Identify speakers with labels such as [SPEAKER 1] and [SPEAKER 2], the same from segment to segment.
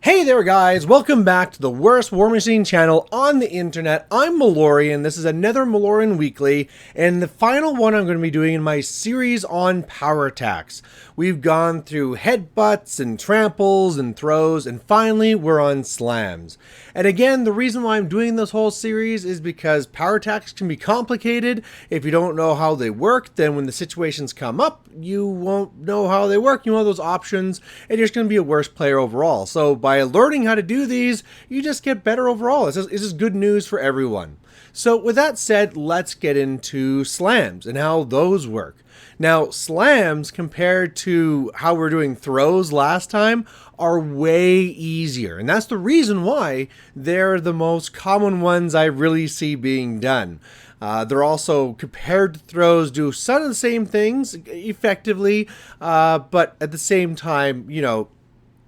[SPEAKER 1] Hey there guys, welcome back to the worst Warmachine channel on the internet. I'm Malorian, this is another Malorian Weekly, and the final one I'm going to be doing in my series on power attacks. We've gone through headbutts and tramples and throws, and finally we're on slams. And again, the reason why I'm doing this whole series is because power attacks can be complicated. If you don't know how they work, then when the situations come up, you won't know how they work. You know those options, and you're just going to be a worse player overall. So by learning how to do these, you just get better overall. This is good news for everyone. So with that said, let's get into slams and how those work. Now, slams compared to how we're doing throws last time are way easier. And that's the reason why they're the most common ones I really see being done. They're also, compared to throws, do some of the same things effectively, but at the same time, you know,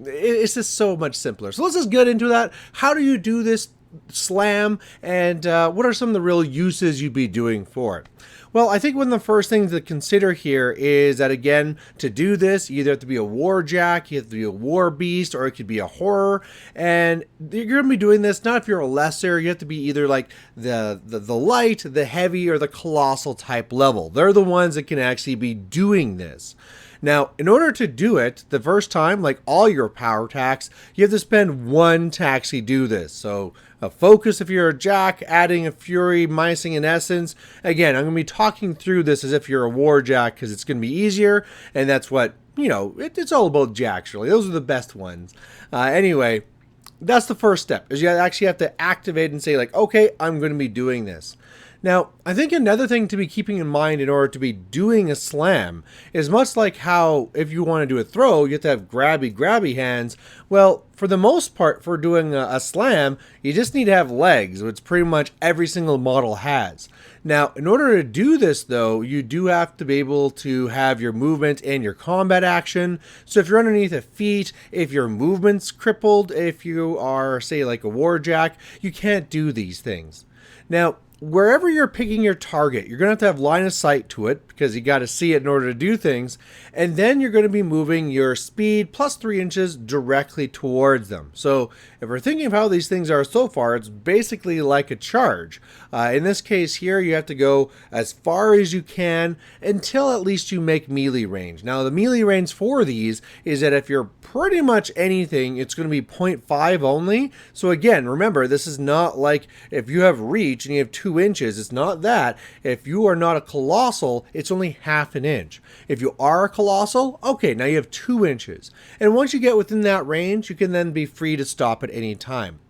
[SPEAKER 1] it's just so much simpler. So let's just get into that. How do you do this slam, and what are some of the real uses you'd be doing for it? Well, I think one of the first things to consider here is that, again, to do this, you either have to be a warjack, you have to be a war beast, or it could be a horror. And you're going to be doing this not if you're a lesser. You have to be either like the light, the heavy, or the colossal type level. They're the ones that can actually be doing this. Now, in order to do it the first time, like all your power attacks, you have to spend one to actually do this. So a focus if you're a jack, adding a fury, minusing an essence. Again, I'm going to be talking through this as if you're a war jack because it's going to be easier, and that's what, you know, it's all about jacks really. Those are the best ones. Anyway, that's the first step, is you actually have to activate and say like, okay, I'm going to be doing this. Now, I think another thing to be keeping in mind in order to be doing a slam is much like how if you want to do a throw, you have to have grabby hands. Well, for the most part, for doing a slam, you just need to have legs, which pretty much every single model has. Now, in order to do this, though, you do have to be able to have your movement and your combat action. So if you're underneath a feat, if your movement's crippled, if you are, say, like a warjack, you can't do these things. Now, wherever you're picking your target, you're going to have line of sight to it because you got to see it in order to do things. And then you're going to be moving your speed plus 3 inches directly towards them. So if we're thinking of how these things are so far, it's basically like a charge. In this case here, you have to go as far as you can until at least you make melee range. Now, the melee range for these is that if you're pretty much anything, it's going to be 0.5 only. So again, remember, this is not like if you have reach and you have 2 inches. It's not that. If you are not a colossal, it's only half an inch. If you are a colossal, okay, now you have 2 inches. And once you get within that range, you can then be free to stop at any time.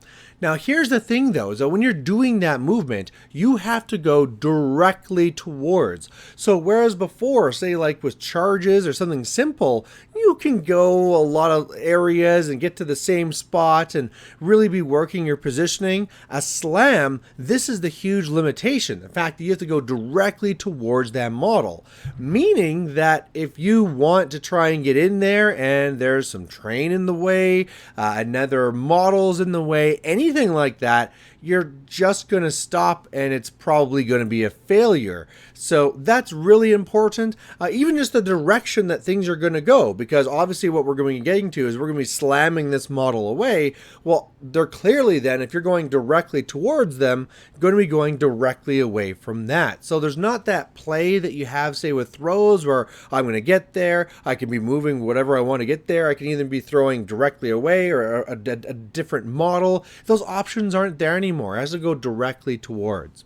[SPEAKER 1] Now, here's the thing, though, is that when you're doing that movement, you have to go directly towards. So whereas before, say like with charges or something simple, you can go a lot of areas and get to the same spot and really be working your positioning. A slam, this is the huge limitation. The fact that you have to go directly towards that model. Meaning that if you want to try and get in there and there's some terrain in the way, another model's in the way, anything like that, you're just going to stop and it's probably going to be a failure. So that's really important. Even just the direction that things are going to go, because obviously what we're going to be getting to is we're going to be slamming this model away. Well, they're clearly then, if you're going directly towards them, you're going to be going directly away from that. So there's not that play that you have, say, with throws where I'm going to get there, I can be moving whatever I want to get there. I can either be throwing directly away or a different model. Those options aren't there anymore. It has to go directly towards.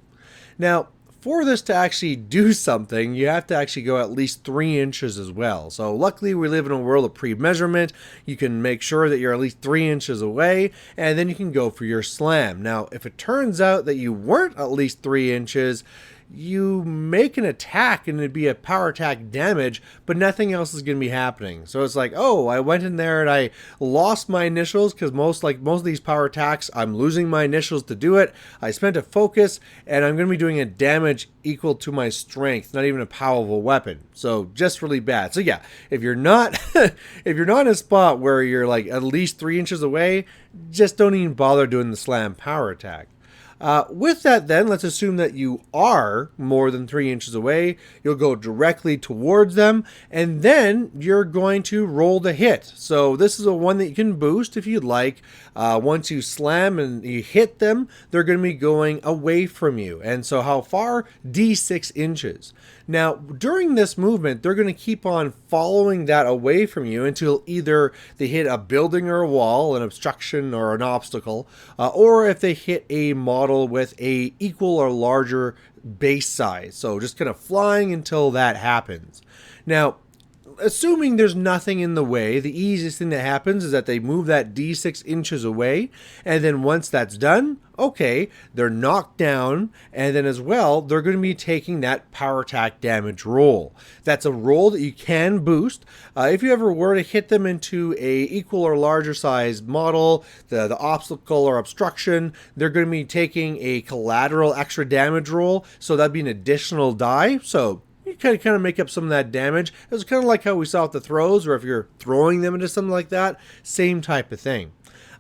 [SPEAKER 1] Now, for this to actually do something, you have to actually go at least 3 inches as well. So luckily we live in a world of pre-measurement. You can make sure that you're at least 3 inches away, and then you can go for your slam. Now, if it turns out that you weren't at least 3 inches, you make an attack and it'd be a power attack damage, but nothing else is going to be happening. So it's like, oh, I went in there and I lost my initials, because most of these power attacks, I'm losing my initials to do it. I spent a focus and I'm going to be doing a damage equal to my strength, not even a powerful weapon. So just really bad. So yeah, if you're not if you're not in a spot where you're like at least 3 inches away, just don't even bother doing the slam power attack. With that then, let's assume that you are more than 3 inches away. You'll go directly towards them, and then you're going to roll the hit. So this is a one that you can boost if you'd like. Once you slam and you hit them, they're going to be going away from you. And so how far? D6 inches. Now, during this movement, they're going to keep on following that away from you until either they hit a building or a wall, an obstruction or an obstacle, or if they hit a model with a equal or larger base size. So just kind of flying until that happens. Now, assuming there's nothing in the way, the easiest thing that happens is that they move that D6 inches away, and then once that's done, okay, they're knocked down, and then as well, they're going to be taking that power attack damage roll. That's a roll that you can boost. If you ever were to hit them into a equal or larger size model, the obstacle or obstruction, they're going to be taking a collateral extra damage roll, so that'd be an additional die. So you kind of make up some of that damage. It's kind of like how we saw with the throws, or if you're throwing them into something like that, same type of thing.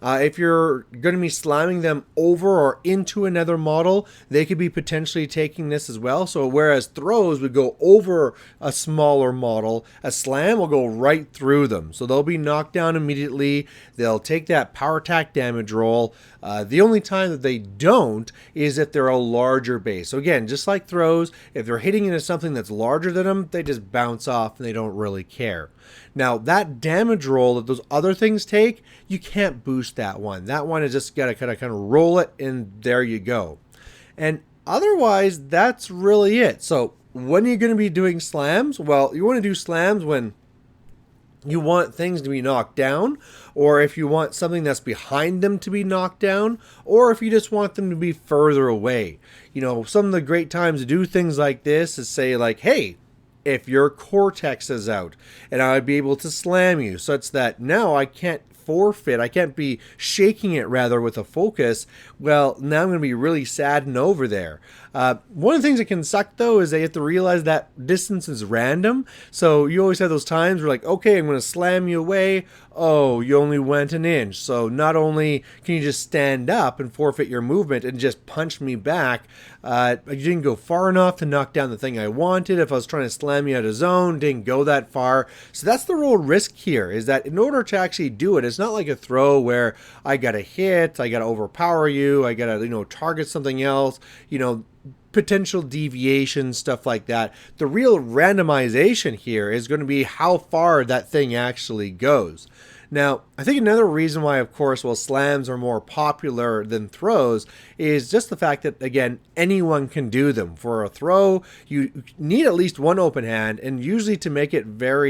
[SPEAKER 1] If you're going to be slamming them over or into another model, they could be potentially taking this as well. So whereas throws would go over a smaller model, a slam will go right through them. So they'll be knocked down immediately. They'll take that power attack damage roll. The only time that they don't is if they're a larger base. So again, just like throws, if they're hitting into something that's larger than them, they just bounce off and they don't really care. Now, that damage roll that those other things take, you can't boost that one. That one is just got to kind of roll it, and there you go. And otherwise, that's really it. So when are you going to be doing slams? Well, you want to do slams when you want things to be knocked down, or if you want something that's behind them to be knocked down, or if you just want them to be further away. You know, some of the great times to do things like this is say like, hey, if your cortex is out, and I would be able to slam you such that now I can't forfeit, I can't be shaking it rather with a focus, well, now I'm going to be really sad and over there. One of the things that can suck though is that you have to realize that distance is random. So you always have those times where like, okay, I'm going to slam you away. Oh, you only went an inch. So not only can you just stand up and forfeit your movement and just punch me back, you didn't go far enough to knock down the thing I wanted. If I was trying to slam you out of zone, didn't go that far. So that's the real risk here, is that in order to actually do it, it's not like a throw where I got to hit, I got to overpower you, I got to, target something else, potential deviation, stuff like that. The real randomization here is going to be how far that thing actually goes. Now, I think another reason why, of course, slams are more popular than throws is just the fact that, again, anyone can do them. For a throw, you need at least one open hand, and usually to make it more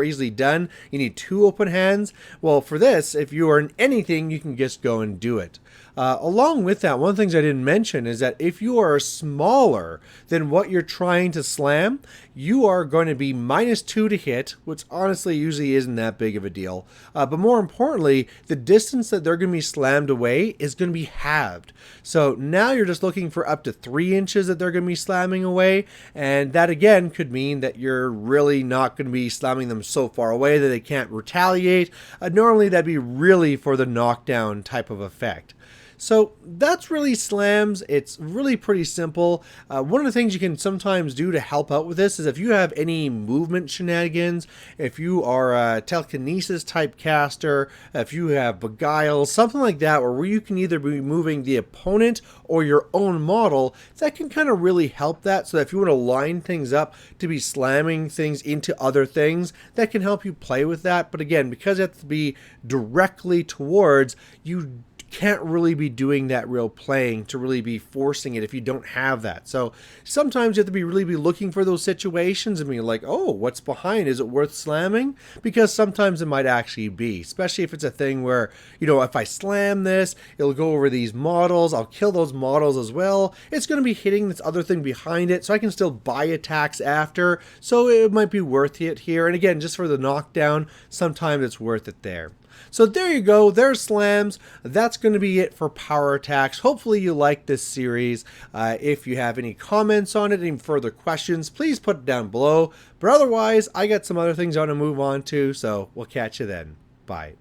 [SPEAKER 1] easily done, you need 2 open hands. Well, for this, if you are in anything, you can just go and do it. Along with that, one of the things I didn't mention is that if you are smaller than what you're trying to slam, you are going to be -2 to hit, which honestly usually isn't that big of a deal. But more importantly, the distance that they're going to be slammed away is going to be halved. So now you're just looking for up to 3 inches that they're going to be slamming away. And that again could mean that you're really not going to be slamming them so far away that they can't retaliate. Normally that'd be really for the knockdown type of effect. So that's really slams. It's really pretty simple. One of the things you can sometimes do to help out with this is if you have any movement shenanigans, if you are a telekinesis type caster, if you have beguile, something like that, where you can either be moving the opponent or your own model, that can kind of really help that. So if you want to line things up to be slamming things into other things, that can help you play with that. But again, because it has to be directly towards, you can't really be doing that real playing to really be forcing it if you don't have that. So sometimes you have to really be looking for those situations and be like, oh, what's behind? Is it worth slamming? Because sometimes it might actually be, especially if it's a thing where, if I slam this, it'll go over these models. I'll kill those models as well. It's going to be hitting this other thing behind it, so I can still buy attacks after. So it might be worth it here. And again, just for the knockdown, sometimes it's worth it there. So there you go, there's slams. That's going to be it for power attacks. Hopefully you like this series. If you have any comments on it, any further questions, please put it down below. But otherwise, I got some other things I want to move on to, so we'll catch you then. Bye.